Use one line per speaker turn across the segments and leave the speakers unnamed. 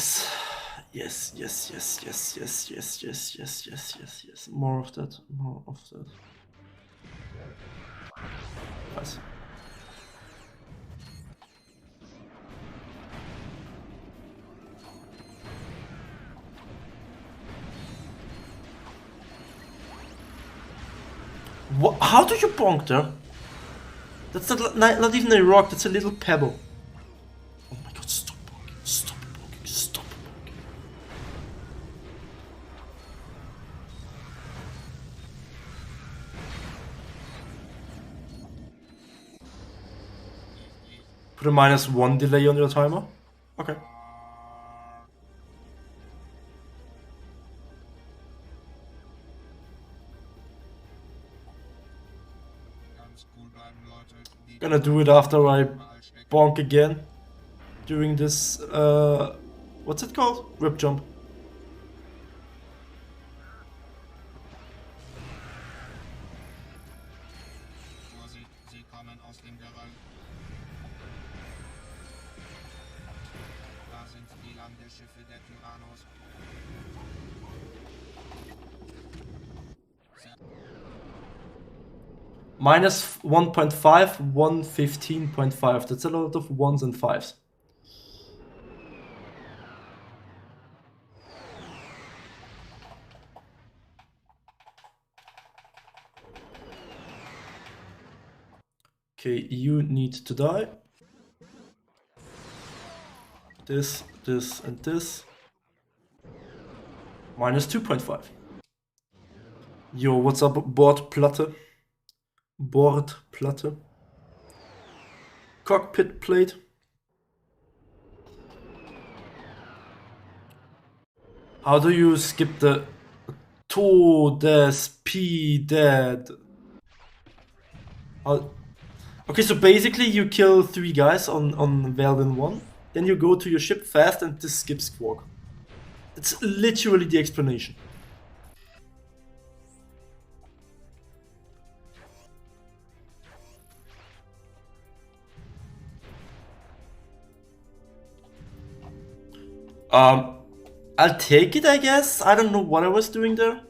Yes. Yes, yes, yes, yes, yes, yes, yes, yes, yes, yes, yes. More of that, more of that. Nice. What? How do you bonk there? That's not even a rock, that's a little pebble. Oh my god, stop bonking, stop bonking, stop bonking. Put a -1 delay on your timer? Okay. Gonna do it after I bonk again. During this, what's it called? Rip jump. -1.5, 115.5. That's a lot of ones and fives. Okay, you need to die. This, and this. -2.5. Yo, what's up, Bordplatte? Bordplatte. Cockpit plate. How do you skip the Todespidad? Okay, so basically you kill 3 guys on Velden 1, then you go to your ship fast and this skips Quark. That's literally the explanation. I'll take it, I guess. I don't know what I was doing there.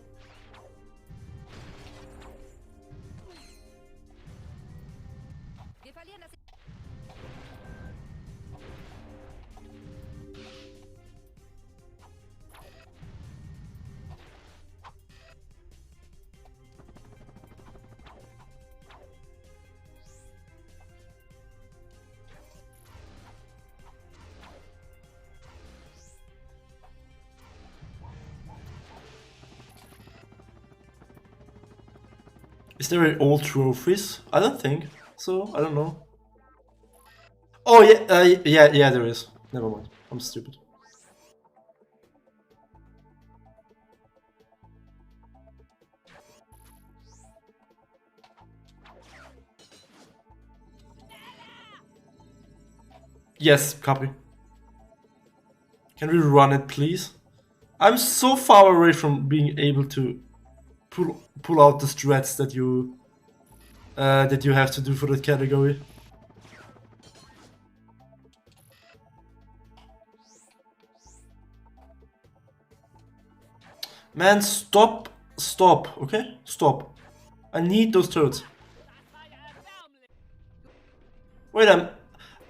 Is there all trophies? I don't think so. I don't know. Oh yeah, yeah, there is. Never mind. I'm stupid. Yes, copy. Can we run it, please? I'm so far away from being able to pull out the strats that you have to do for that category. Man, stop, okay? Stop. I need those turrets. Wait,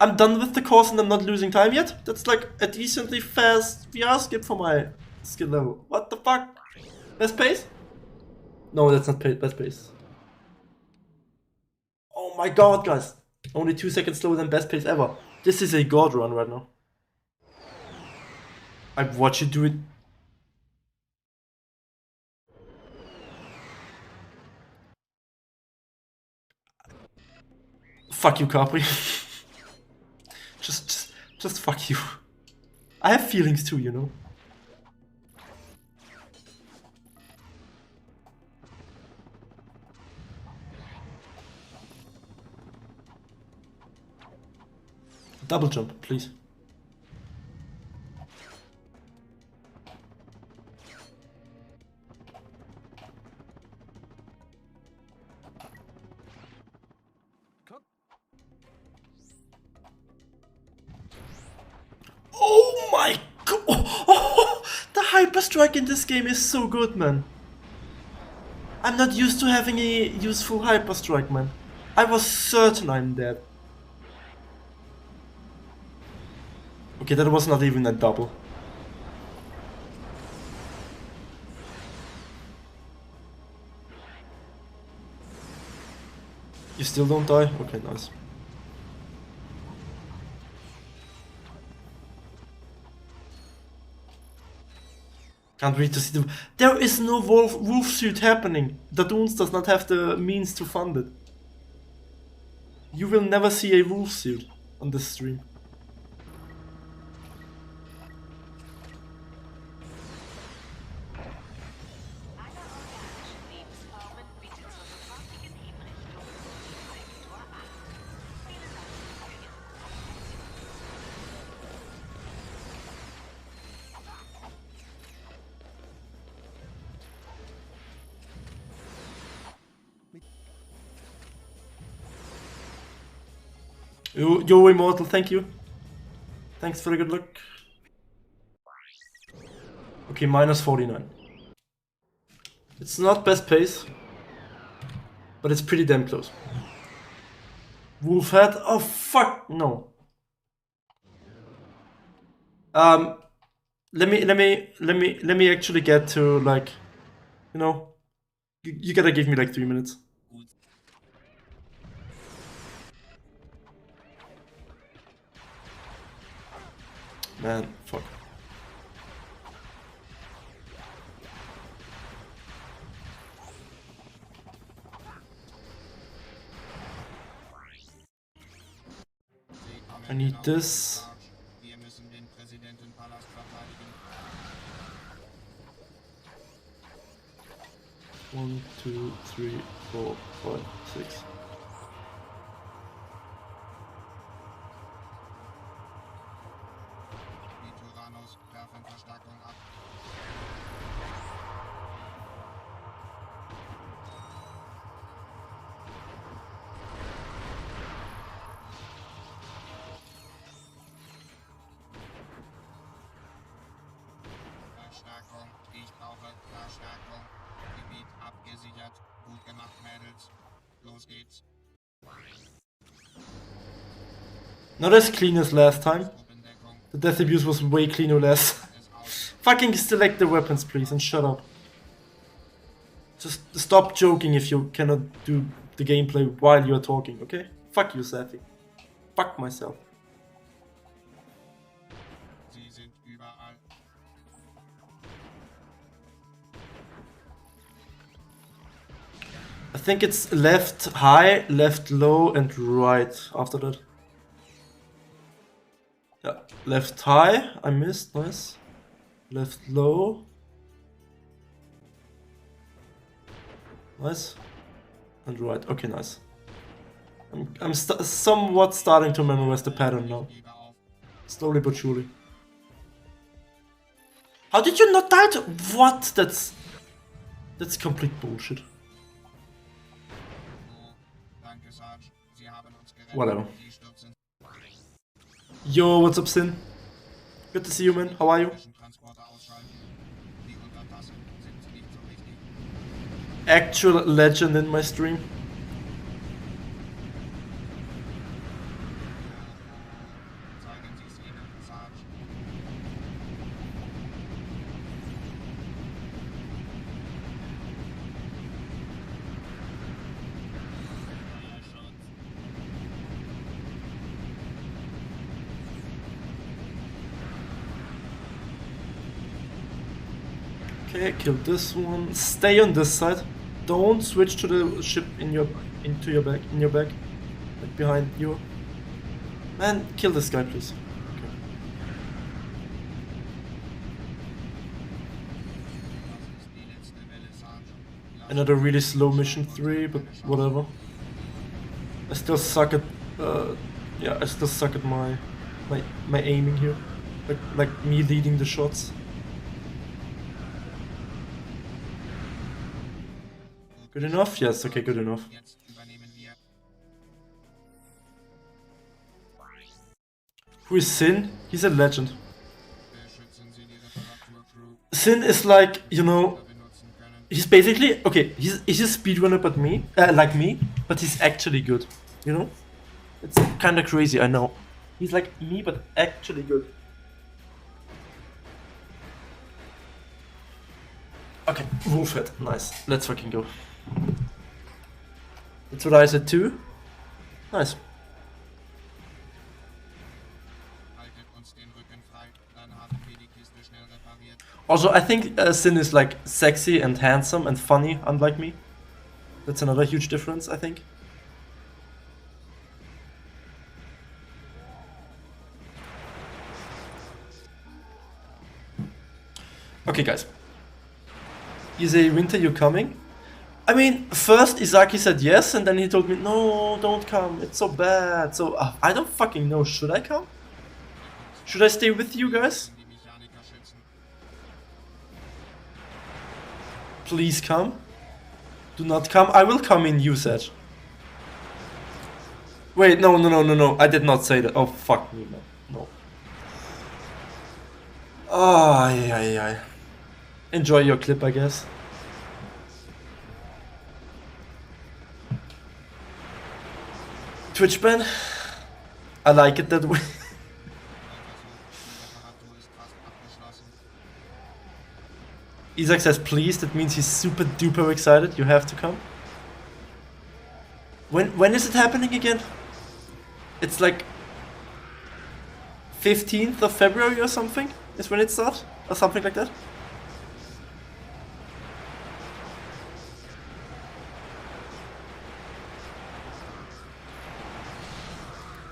I'm done with the course and I'm not losing time yet? That's like a decently fast VR skip for my skill level. What the fuck? Best pace? No, that's not best pace. Oh my god, guys. Only 2 seconds slower than best pace ever. This is a god run right now. I've watched you do it. Fuck you, Capri. just fuck you. I have feelings too, you know. Double jump, please. Oh my god! Oh, the hyper strike in this game is so good, man. I'm not used to having a useful hyper strike, man. I was certain I'm dead. Okay, that was not even a double. You still don't die? Okay, nice. Can't wait to see the... There is no wolf suit happening. Dadoons does not have the means to fund it. You will never see a wolf suit on this stream. Yo, Immortal, thank you. Thanks for the good luck. Okay, minus 49. It's not best pace, but it's pretty damn close. Wolf head? Oh fuck no. Let me actually get to, like, you know, you gotta give me like 3 minutes. Man, fuck. I need this. One, two, three, 4, 5, 6.
Ich brauche Verstärkung. Gebiet abgesichert. Gut gemacht, Mädels. Los geht's.
Not as clean as last time. The death abuse was way cleaner last. Fucking select the weapons, please, and shut up. Just stop joking if you cannot do the gameplay while you're talking, okay? Fuck you, Safi. Fuck myself. I think it's left high, left low, and right after that. Yeah, left high, I missed, nice. Left low. Nice. And right, okay, nice. I'm somewhat starting to memorize the pattern now. Slowly but surely. How did you not die to... What? That's complete bullshit. Whatever. Yo, what's up, Sin? Good to see you, man. How are you? Actual legend in my stream. Okay, kill this one. Stay on this side. Don't switch to the ship in your back, like behind you. Man, kill this guy, please. Okay. Another really slow mission 3, but whatever. I still suck at yeah, I still suck at my aiming here. Like me leading the shots. Good enough? Yes, okay, good enough. Who is Sin? He's a legend. Sin is like, you know,
benutzen können.
he's basically okay. He's a speedrunner, but like me, but he's actually good. You know, it's kind of crazy. I know. He's like me, but actually good. Okay, wolf head, nice. Let's fucking go. That's what I said too. Nice.
Haltet uns den Rücken frei, dann haben wir die Kiste schnell repariert.
Also, I think Sin is like sexy and handsome and funny, unlike me. That's another huge difference, I think. Okay, guys. You say, Winter, you coming? I mean, first Izaki said yes, and then he told me, no, don't come, it's so bad. So, I don't fucking know, should I come? Should I stay with you guys?
Die Mechaniker schützen.
Please come. Do not come. I will come in, you said. Wait, no. I did not say that. Oh, fuck me, man. No. Oh, yeah. Enjoy your clip, I guess. Twitch ban? I like it that way.
Die Reparatur ist fast abgeschlossen.
Isaac says please, that means he's super duper excited. You have to come. When is it happening again? It's like 15th of February or something is when it starts, or something like that.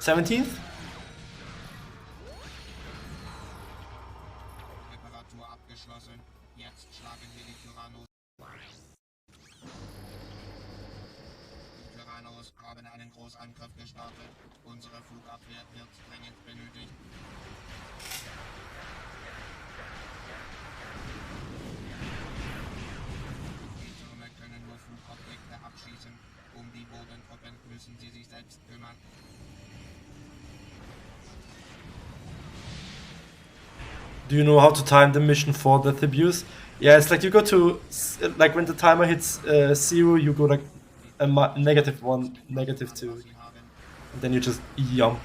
'17th?
Reparatur abgeschlossen. Jetzt schlagen wir die Tyrannos. Die Tyrannos haben einen Großangriff gestartet. Unsere Flugabwehr wird dringend benötigt. Die Türme können nur Flugobjekte abschießen. Um die Bodentruppen müssen sie sich selbst kümmern.
Do you know how to time the mission for death abuse? Yeah, it's like you go to, like when the timer hits 0, you go like a -1, -2,
Sie haben
and then you just jump.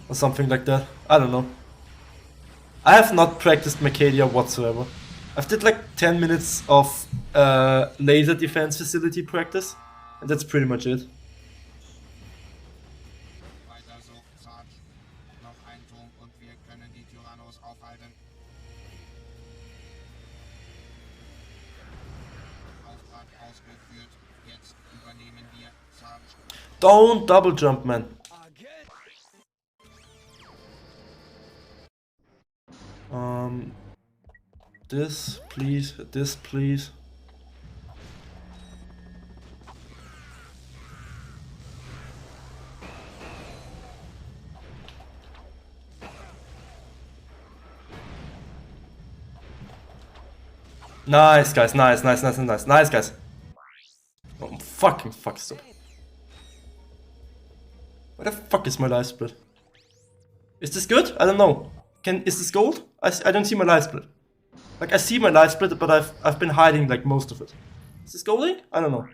Or something like that. I don't know. I have not practiced Mercadia whatsoever. I've did like 10 minutes of laser defense facility practice, and that's pretty much it.
weiter so, Sarge. Noch ein Turm und wir können die Tyrannos aufhalten. Auftrag ausgeführt. Jetzt übernehmen wir, Sarge.
Don't double jump, man. This, please. This, please. Nice, guys. Nice, guys. Oh, fuck, stop. Where the fuck is my life split? Is this good? I don't know. Is this gold? I don't see my life split. Like, I see my life split, but I've been hiding like most of it. Is this golding? I don't know.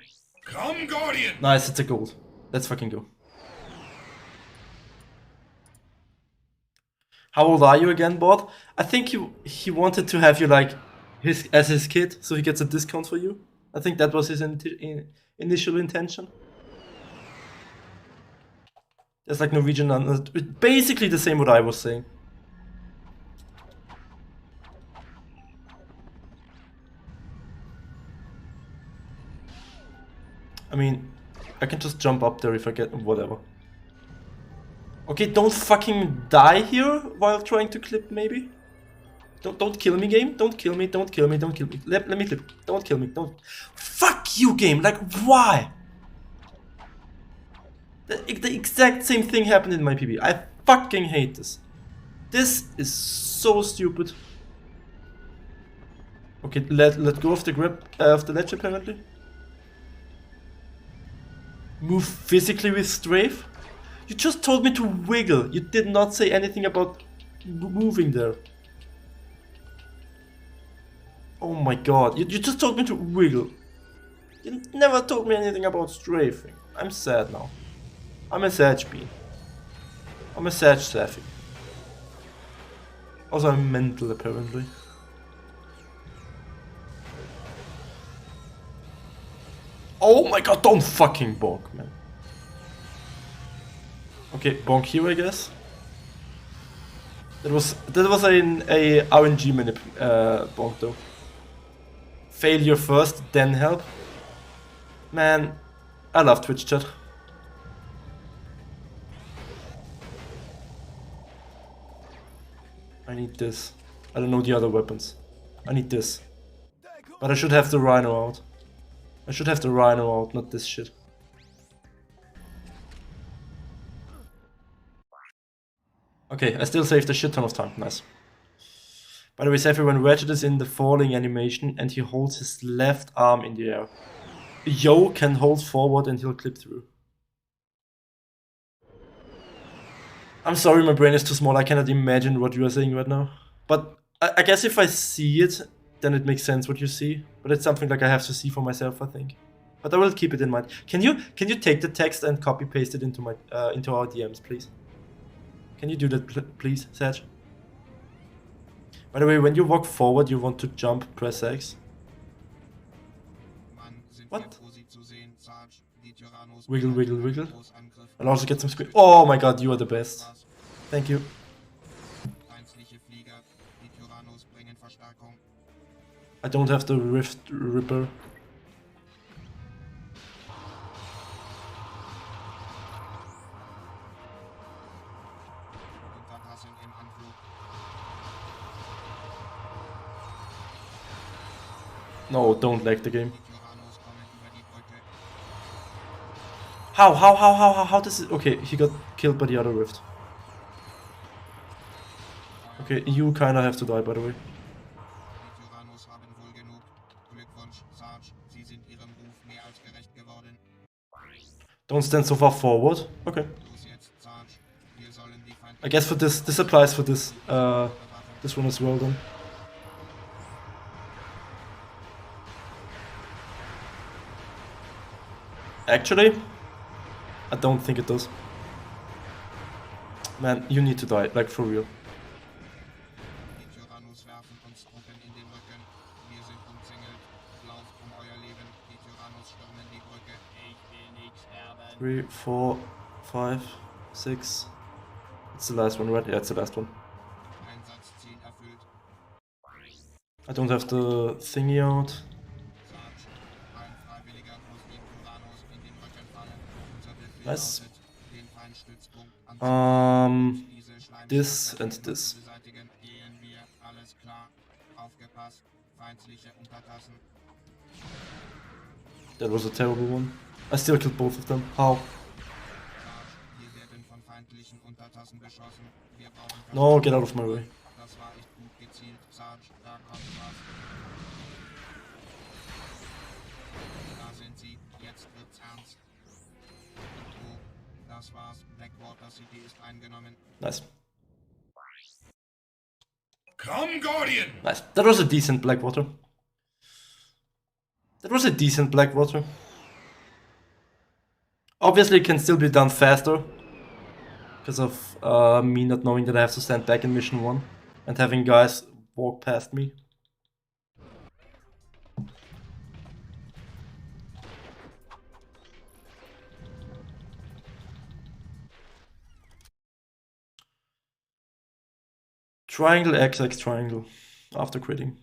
Come, Guardian!
Nice, it's a gold. Let's fucking go. How old are you again, Bot? I think he wanted to have you like as his kid, so he gets a discount for you. I think that was his initial intention. There's like Norwegian, basically the same what I was saying. I mean, I can just jump up there if I get whatever. Okay, don't fucking die here while trying to clip, maybe? Don't kill me, game. Don't kill me. Let me clip. Don't kill me. Don't. Fuck you, game. Like, why? The exact same thing happened in my PB. I fucking hate this. This is so stupid. Okay, let go of the grip of the ledge apparently. Move physically with strafe? You just told me to wiggle. You did not say anything about moving there. Oh my god, you just told me to wiggle. You never told me anything about strafing. I'm sad now. I'm a Sag Bean. I'm a Sag Safi. Also, I'm mental apparently. Oh my god, don't fucking bonk, man. Okay, bonk here, I guess. That was a RNG bonk though. Failure first, then help. Man, I love Twitch chat. I need this. I don't know the other weapons. I need this. But I should have the Rhino out. I should have the Rhino out, not this shit. Okay, I still saved a shit ton of time. Nice. By the way, Safi, when Ratchet is in the falling animation and he holds his left arm in the air, Yo can hold forward and he'll clip through. I'm sorry, my brain is too small. I cannot imagine what you are saying right now. But I guess if I see it, then it makes sense what you see. But it's something like I have to see for myself, I think. But I will keep it in mind. Can you take the text and copy paste it into my into our DMs, please? Can you do that, please, Sag? By the way, when you walk forward, you want to jump, press X. What? Wiggle, wiggle, wiggle. I'll also get some screen. Oh my god, you are the best. Thank you. I don't have the Rift Ripper. No, don't lag the game. How does it... Okay, he got killed by the other Rift. Okay, you kinda have to die, by the way. Don't stand so far forward. Okay. I guess for this applies for this one as well then. Actually, I don't think it does. Man, you need to die, like for real. Three, 4, 5, 6. It's the last one, right? Yeah, it's the last one. I don't have the thingy out. Nice. This and this. That was a terrible one. I still killed both of them. How? No, get out of my way. Nice.
Come, Guardian!
Nice. That was a decent Blackwater. That was a decent Blackwater. Obviously, it can still be done faster. Because of me not knowing that I have to stand back in mission 1. And having guys walk past me. Triangle XX triangle. After critting.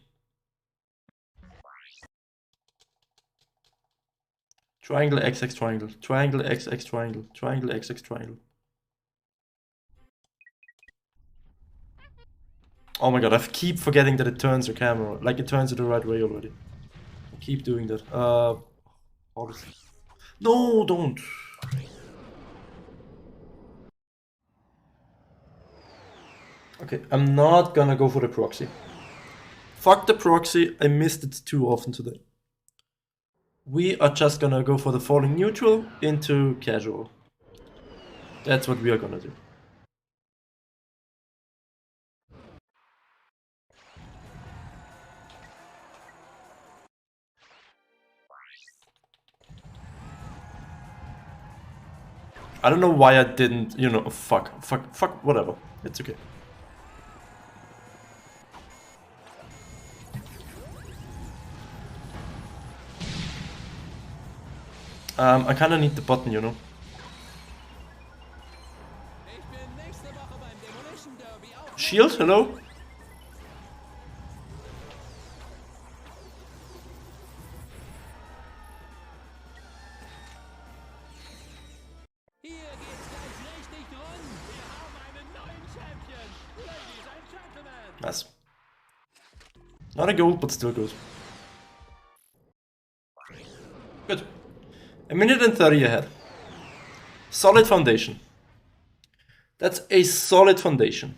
Triangle XX triangle. Triangle XX triangle. Triangle XX triangle. Oh my god, I keep forgetting that it turns your camera. Like it turns it the right way already. I keep doing that. No, don't. Okay, I'm not gonna go for the proxy. Fuck the proxy, I missed it too often today. We are just gonna go for the falling neutral into casual. That's what we are gonna do. I don't know why I didn't, you know, fuck, whatever. It's okay. I kinda need the button, you know. Shield, hello? Nice. Not a gold, but still good. Good. A minute and 30 ahead. Solid foundation. That's a solid foundation.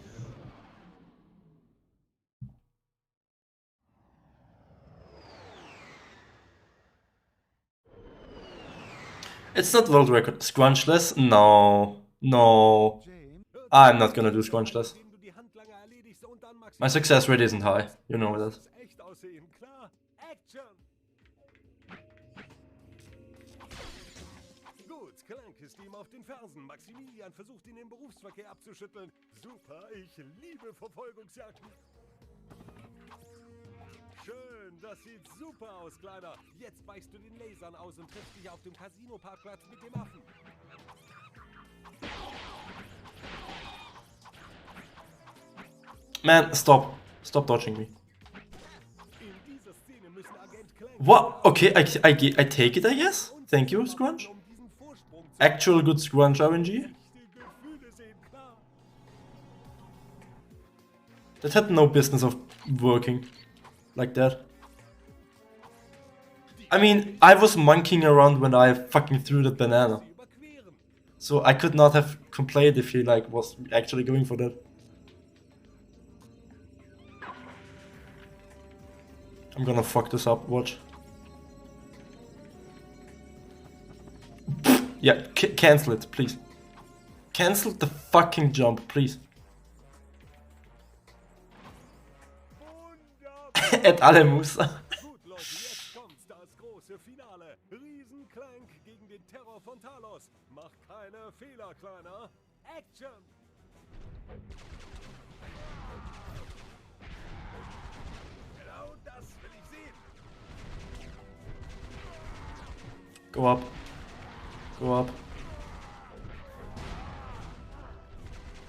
It's not world record. Scrunchless? No. No. I'm not gonna do scrunchless. My success rate isn't high. You know that.
Gut, Clank ist ihm auf den Fersen. Maximilian versucht ihn im Berufsverkehr abzuschütteln. Super, ich liebe Verfolgungsjagden. Schön, das sieht super aus, Kleiner. Jetzt weichst du den Lasern aus und triffst dich auf dem Casino-Parkplatz mit dem Affen.
Man, stop. Stop dodging me. What? Okay, I take it, I guess. Thank you, Scrunch. Actual good Scrunch RNG. That had no business of working like that. I mean, I was monkeying around when I fucking threw that banana. So I could not have complained if he like was actually going for that. I'm gonna fuck this up, watch. Yeah, cancel it, please. Cancel the fucking jump, please. At alle Musa.
Gut, Leute, jetzt kommt's, das große Finale. Riesen-Clank gegen den Terror von Talos. Mach keine Fehler, Kleiner. Action! Genau das will ich sehen.
Go up. Go up.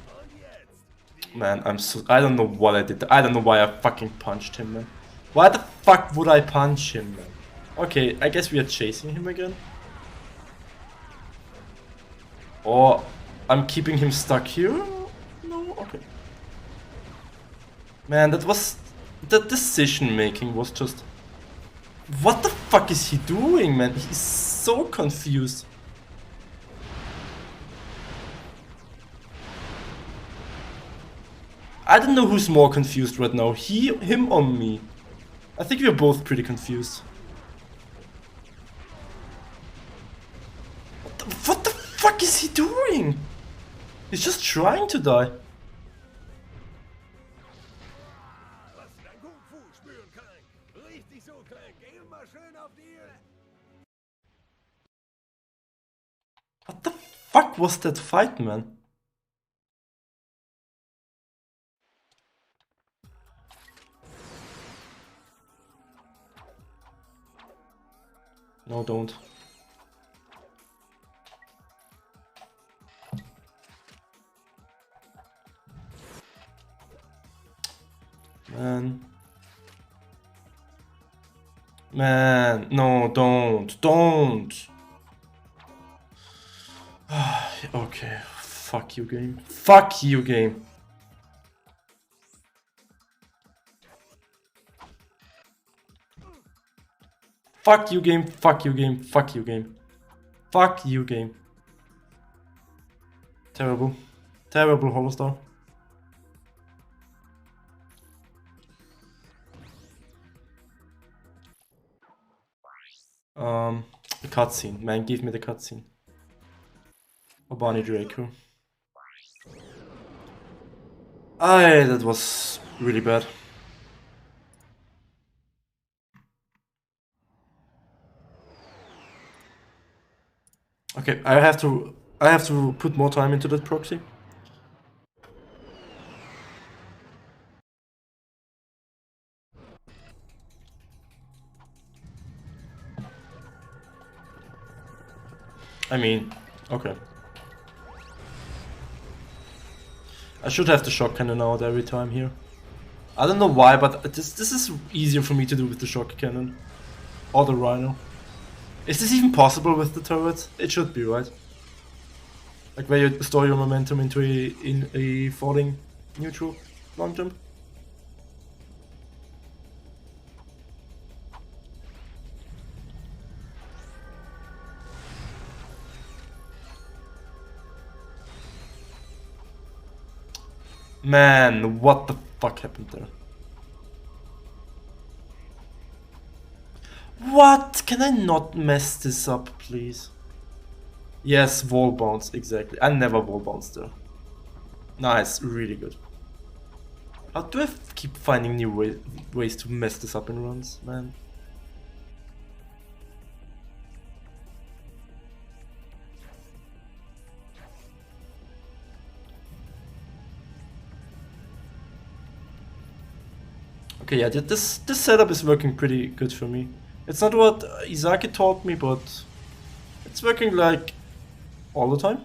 Und jetzt.
Man, I'm so... I don't know what I did. I don't know why I fucking punched him, man. Why the fuck would I punch him, man? Okay, I guess we are chasing him again. Or I'm keeping him stuck here? No? Okay. Man, that was... The decision making was just... What the fuck is he doing, man? He's so confused. I don't know who's more confused right now, him or me. I think we're both pretty confused. What the fuck is he doing? He's just trying to die.
Lass dein Kung-Fu spüren, Clank. Richtig so, Clank. Immer schön auf die...
What the fuck was that fight, man? No, don't. Man. Man, no, don't. Okay, fuck you, game. Fuck you, game. Fuck you, game. Fuck you, game. Fuck you, game. Fuck you, game. Terrible. Terrible Holostar. The cutscene. Man, give me the cutscene. Oh, Bonnie Draco. That was really bad. Okay, I have to I have to put more time into that proxy. I mean, okay. I should have the shock cannon out every time here. I don't know why, but this is easier for me to do with the shock cannon. Or the rhino. Is this even possible with the turrets? It should be, right? Like where you store your momentum into a falling neutral long jump. Man, what the fuck happened there? What? Can I not mess this up, please? Yes, wall bounce, exactly. I never wall bounce there. Nice, really good. How do I keep finding new ways to mess this up in runs, man? Okay, yeah, this setup is working pretty good for me. It's not what Izaki taught me, but it's working like all the time.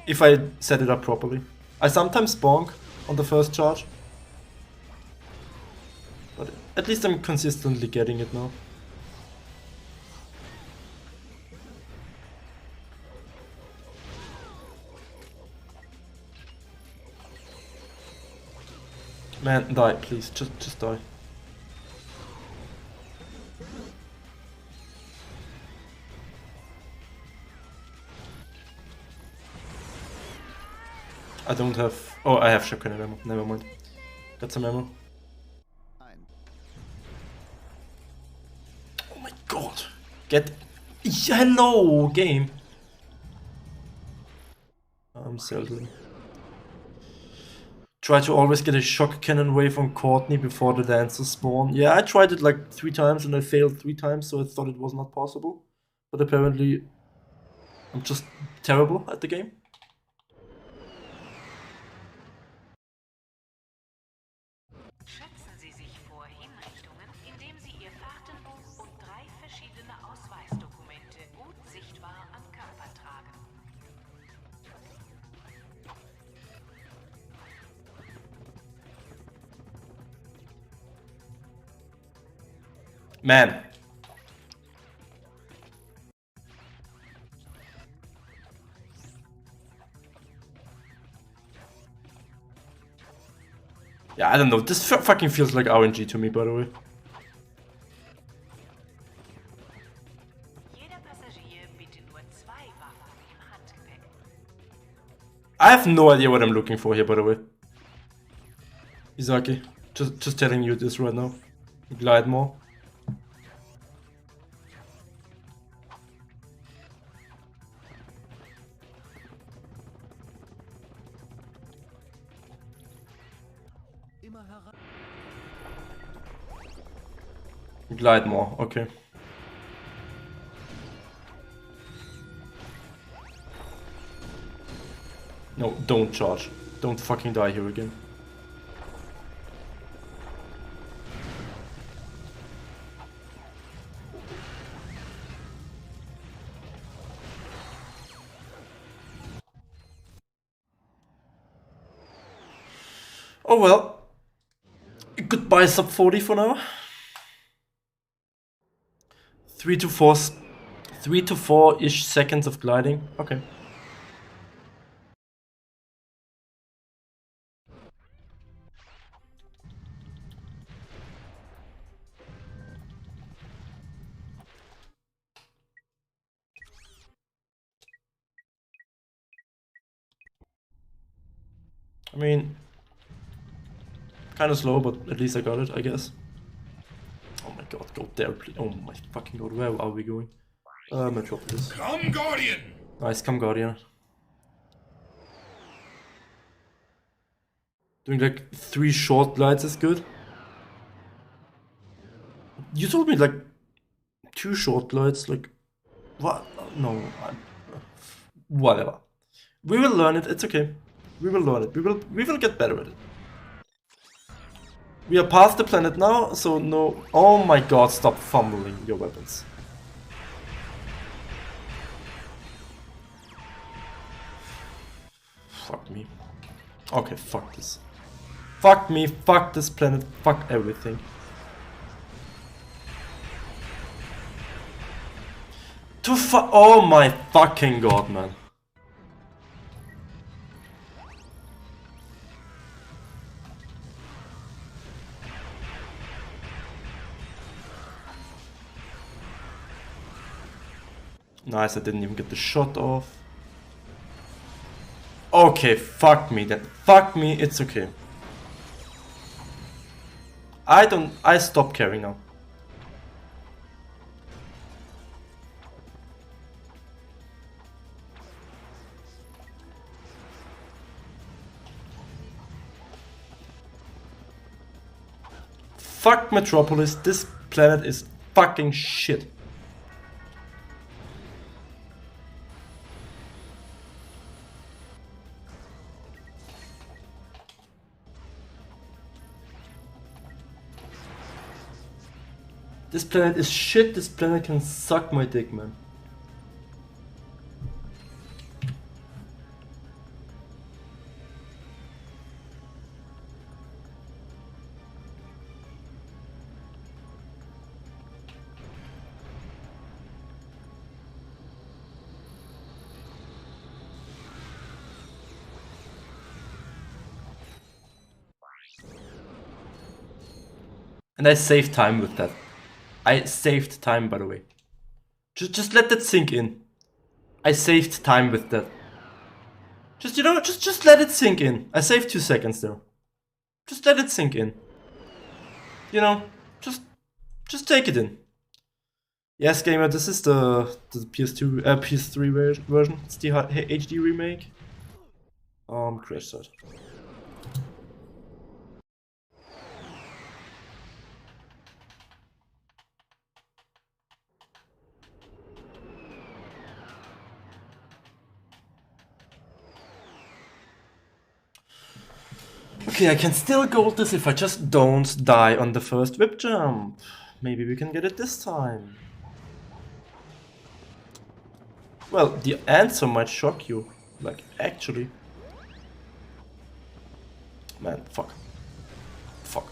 If I set it up properly. I sometimes bonk on the first charge. But at least I'm consistently getting it now. Man, die, please. Just die. I don't have... Oh, I have shotgun ammo. Never mind. Got some ammo. Oh my god. Get... Hello, game. I'm seldom. Try to always get a shock cannon wave on Courtney before the dancers spawn. Yeah, I tried it like 3 times and I failed 3 times, so I thought it was not possible. But apparently, I'm just terrible at the game.
Schützen Sie sich vor Hinrichtungen, indem Sie Ihr Fahrtenbuch und 3 verschiedene Ausweisdokumente gut sichtbar am Körper tragen.
Man. Yeah, I don't know. This fucking feels like RNG to me, by the way.
Jeder Passagier bitte nur 2 Waffen im Handgepäck.
I have no idea what I'm looking for here, by the way. Izaki, just telling you this right now. Glide more. Glide more, okay. No, don't charge. Don't fucking die here again. Oh well. Goodbye sub 40 for now. 3 to 4-ish seconds of gliding. Okay. I mean, kind of slow, but at least I got it, I guess. Oh my god, go there, please. Oh my fucking god, where are we going? Metropolis.
Come, Guardian!
Nice, come Guardian. Doing like 3 short glides is good. You told me like 2 short glides, like... What? No, Whatever. We will learn it, it's okay. We will learn it. We will get better at it. We are past the planet now, so no. Oh my god, stop fumbling your weapons. Fuck me. Okay, fuck this. Fuck me, fuck this planet, fuck everything. Oh my fucking god, man. Nice, I didn't even get the shot off. Okay, fuck me then. Fuck me, it's okay. I stop caring now. Fuck Metropolis, this planet is fucking shit. This planet is shit, this planet can suck my dick, man. And I saved time with that. I saved time, by the way. Just let that sink in. I saved time with that. Just, you know, just let it sink in. I saved 2 seconds there. Just let it sink in. You know, just take it in. Yes, gamer, this is the PS2, PS3 version. It's the HD remake. Crash site. Okay, I can still gold this if I just don't die on the first whip jump. Maybe we can get it this time. Well, the answer might shock you. Like, actually. Man, fuck. Fuck.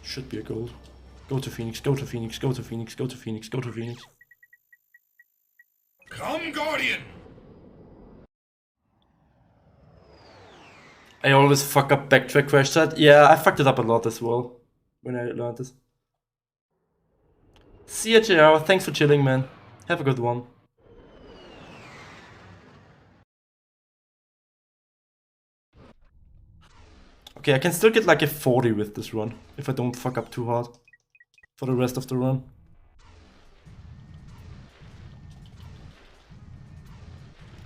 Should be a gold. Go to Phoenix, go to Phoenix, go to Phoenix, go to Phoenix, go to Phoenix.
Come, Guardian!
I always fuck up backtrack crash site. Yeah, I fucked it up a lot as well when I learned this. See ya, JR. Thanks for chilling, man. Have a good one. Okay, I can still get like a 40 with this run, if I don't fuck up too hard for the rest of the run.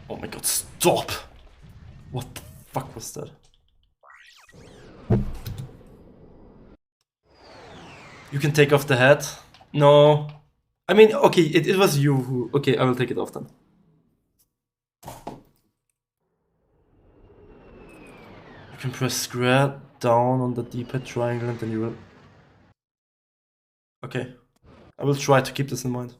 Oh my god, stop! What the fuck was that? You can take off the hat? No. I mean, okay, it was you who... Okay, I will take it off then. You can press square down on the D-pad triangle and then you will... Okay. I will try to keep this in mind.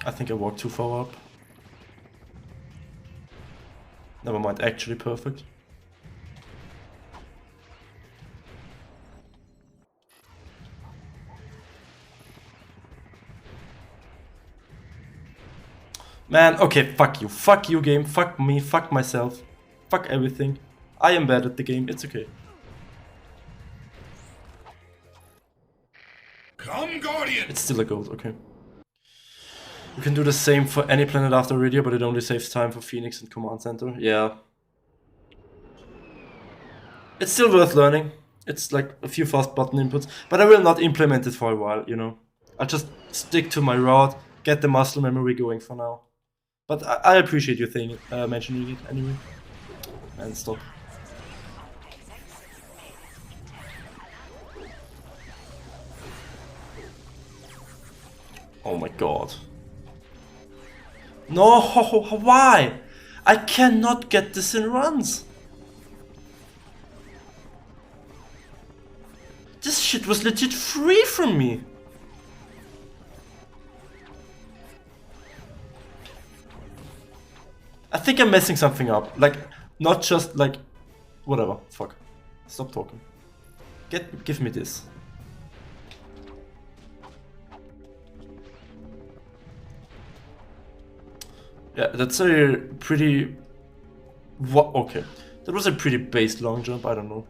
I think I walked too far up. Never mind, actually perfect. Man, okay, fuck you game, fuck me, fuck myself, fuck everything. I am bad at the game, it's okay.
Come, Guardian!
It's still a gold, okay. You can do the same for any planet after Iridia, but it only saves time for Phoenix and Command Center. Yeah. It's still worth learning. It's like a few fast button inputs, but I will not implement it for a while, you know. I'll just stick to my route, get the muscle memory going for now. But I appreciate you mentioning it anyway. And stop. Oh my god. No, why? I cannot get this in runs. This shit was legit free from me. I think I'm messing something up. Like, not just like, whatever. Fuck. Stop talking. Give me this. Yeah, that's a pretty... What? Okay. That was a pretty base long jump, I don't know.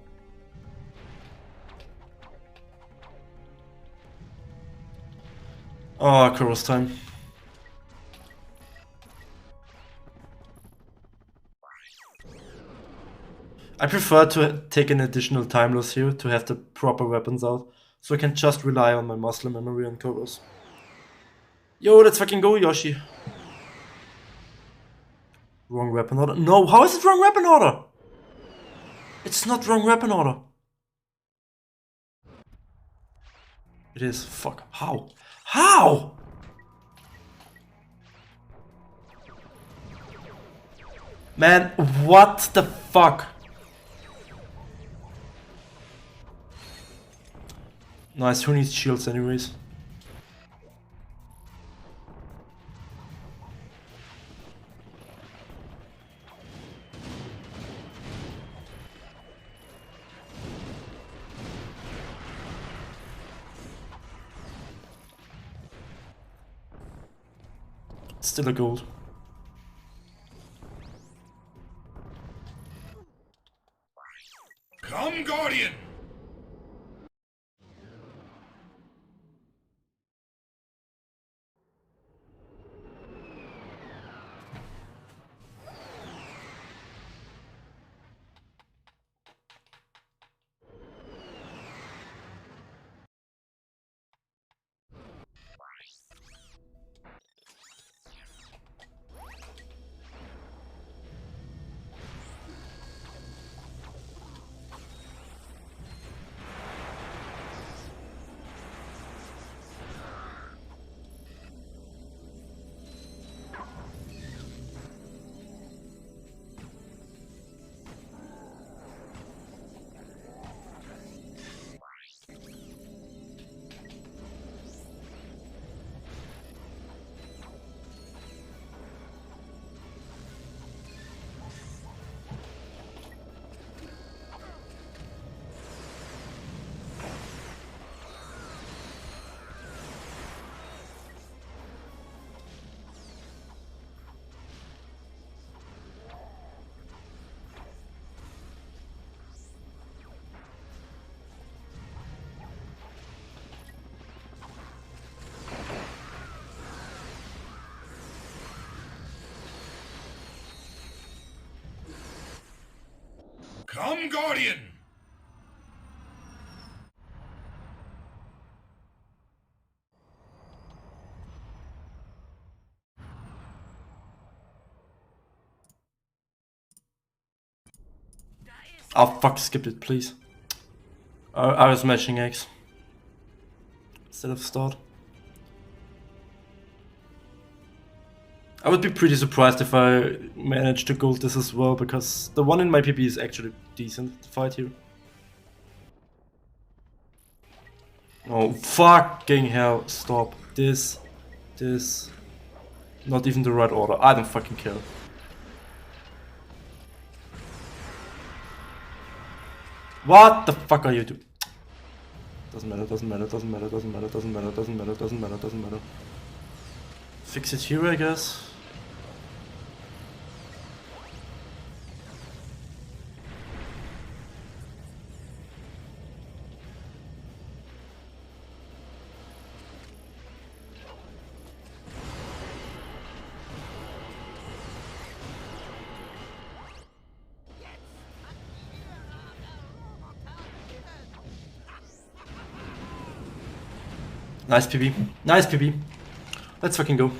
Oh, Kuro's time. I prefer to take an additional time loss here to have the proper weapons out, so I can just rely on my muscle memory and Kuro's. Yo, let's fucking go, Yoshi. Wrong weapon order. No, how is it wrong weapon order? It's not wrong weapon order. It is. Fuck. How? How? Man, what the fuck? Nice, who needs shields anyways? Still a gold.
Come, Guardian! Come, Guardian!
Oh fuck, skip it, please. I was matching X instead of start. I would be pretty surprised if I managed to gold this as well, because the one in my PP is actually decent to fight here. Oh fucking hell, stop. This. Not even the right order. I don't fucking care. What the fuck are you doing? Doesn't matter. Fix it here, I guess. Nice PB. Nice PB. Let's fucking go.